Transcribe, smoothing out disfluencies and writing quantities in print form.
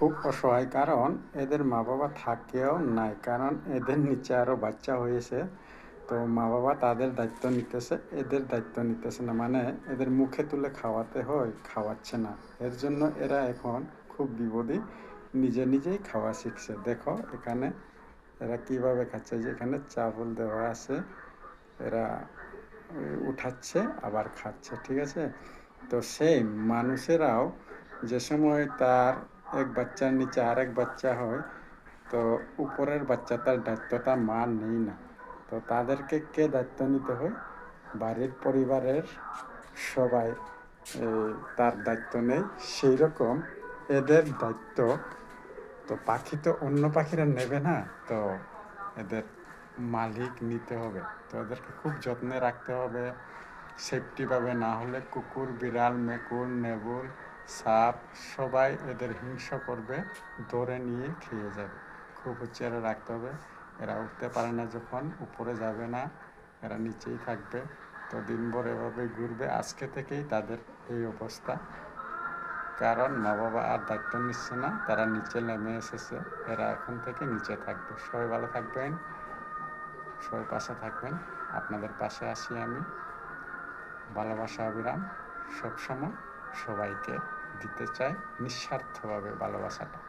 খুব অসহায়, কারণ এদের মা বাবা থাকেও নাই, কারণ এদের নিচে আরও বাচ্চা হয়েছে। তো মা বাবা তাদের দায়িত্ব নিতেছে, এদের দায়িত্ব নিতেছে না, মানে এদের মুখে তুলে খাওয়াতে হয়, খাওয়াচ্ছে না। এর জন্য এরা এখন খুব বিপদী, নিজে নিজেই খাওয়া শিখছে। দেখো এখানে এরা কিভাবে খাচ্ছে, যে এখানে চাউল দেওয়া আছে, এরা উঠাচ্ছে আবার খাচ্ছে, ঠিক আছে। তো সেই মানুষেরাও যে সময় তার এক বাচ্চার নিচে আরেক বাচ্চা হয়, তো উপরের বাচ্চা তার দায়িত্বটা মা নেই না। তো তাদেরকে কে দায়িত্ব নিতে হয়? বাড়ির পরিবারের সবাই তার দায়িত্ব নেই। সেই রকম এদের দায়িত্ব তো পাখি তো অন্য পাখিরা নেবে না, তো এদের মালিক নিতে হবে। তো এদেরকে খুব যত্নে রাখতে হবে, সেফটিভাবে, না হলে কুকুর, বিড়াল, মেকুর, নেবুল, সাপ সবাই এদের হিংসা করবে, ধরে নিয়ে খেয়ে যাবে। খুব হুঁশিয়ারে রাখতে হবে। এরা উঠতে পারে না, যখন উপরে যাবে না, এরা নিচেই থাকবে। তো দিনভর এভাবেই ঘুরবে। আজকে থেকেই তাদের এই অবস্থা, কারণ মা বাবা আর দায়িত্ব নিচ্ছে না, তারা নিচে নেমে এসেছে। এরা এখন থেকে নিচে থাকবে। সবাই ভালো থাকবেন, সবাই পাশে থাকবেন। আপনাদের পাশে আসি আমি। ভালোবাসা অবিরাম সবসময় সবাইকে দিতে চাই, নিঃস্বার্থভাবে ভালোবাসাটা।